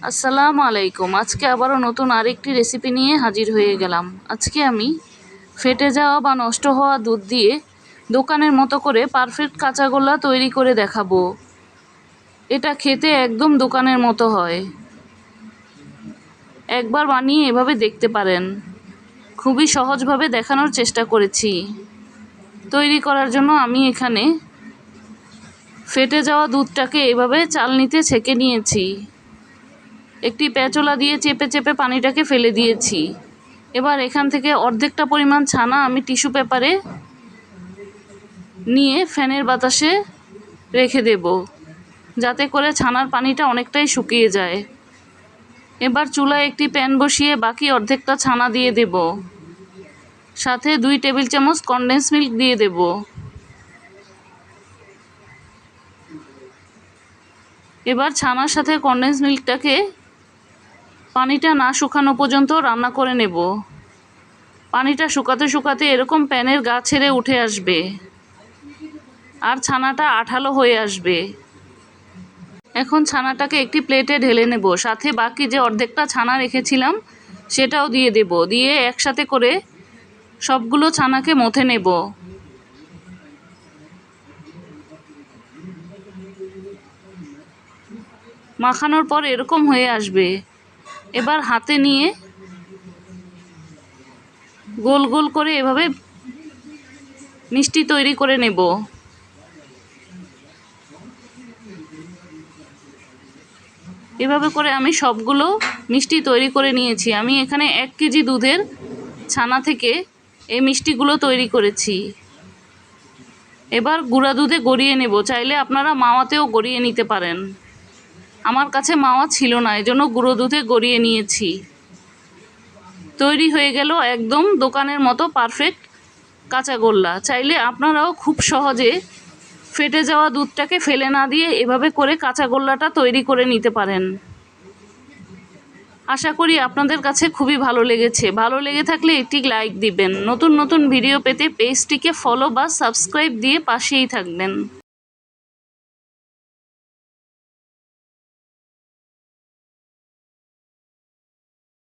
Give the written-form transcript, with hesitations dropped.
আসসালামু আলাইকুম। আজকে আবারও নতুন আরেকটি রেসিপি নিয়ে হাজির হয়ে গেলাম। আজকে আমি ফেটে যাওয়া বা নষ্ট হওয়া দুধ দিয়ে দোকানের মতো করে পারফেক্ট কাঁচাগোল্লা তৈরি করে দেখাবো। এটা খেতে একদম দোকানের মতো হয়। একবার বানিয়ে এভাবে দেখতে পারেন। খুবই সহজভাবে দেখানোর চেষ্টা করেছি। তৈরি করার জন্য আমি এখানে ফেটে যাওয়া দুধটাকে এভাবে চালনিতে ছেঁকে নিয়েছি। একটি প্যাচোলা দিয়ে চেপে চেপে পানিটাকে ফেলে দিয়েছি। এবার এখান থেকে অর্ধেকটা পরিমাণ ছানা আমি টিস্যু পেপারে নিয়ে ফ্যানের বাতাসে রেখে দেব, যাতে করে ছানার পানিটা অনেকটাই শুকিয়ে যায়। এবার চুলায় একটি প্যান বসিয়ে বাকি অর্ধেকটা ছানা দিয়ে দেব, সাথে 2 টেবিল চামচ কনডেন্স মিল্ক দিয়ে দেব। এবার ছানার সাথে কনডেন্স মিল্কটাকে পানিটা না শুকানো পর্যন্ত রান্না করে নেব। পানিটা শুকাতে শুকাতে এরকম প্যানের গা ছেড়ে উঠে আসবে আর ছানাটা আঠালো হয়ে আসবে। এখন ছানাটাকে একটি প্লেটে ঢেলে নেব, সাথে বাকি যে অর্ধেকটা ছানা রেখেছিলাম সেটাও দিয়ে দেব। দিয়ে একসাথে করে সবগুলো ছানাকে মথে নেব। মাখানোর পর এরকম হয়ে আসবে। এবার হাতে নিয়ে গোল গোল করে এভাবে মিষ্টি তৈরি করে নেব। এভাবে করে আমি সবগুলো মিষ্টি তৈরি করে নিয়েছি। আমি এখানে 1 কেজি দুধের ছানা থেকে এই মিষ্টিগুলো তৈরি করেছি। এবার গুঁড়া দুধে গড়িয়ে নেব। চাইলে আপনারা মাওয়াতেও গড়িয়ে নিতে পারেন। আমার কাছে মাওয়া ছিল না, এজন্য গুঁড়ো দুধে গড়িয়ে নিয়েছি। তৈরি হয়ে গেল একদম দোকানের মতো পারফেক্ট কাঁচাগোল্লা। চাইলে আপনারাও খুব সহজে ফেটে যাওয়া দুধটাকে ফেলে না দিয়ে এভাবে করে কাঁচাগোল্লাটা তৈরি করে নিতে পারেন। আশা করি আপনাদের কাছে খুবই ভালো লেগেছে। ভালো লেগে থাকলে একটি লাইক দিবেন। নতুন নতুন ভিডিও পেতে পেজটিকে ফলো বা সাবস্ক্রাইব দিয়ে পাশেই থাকবেন।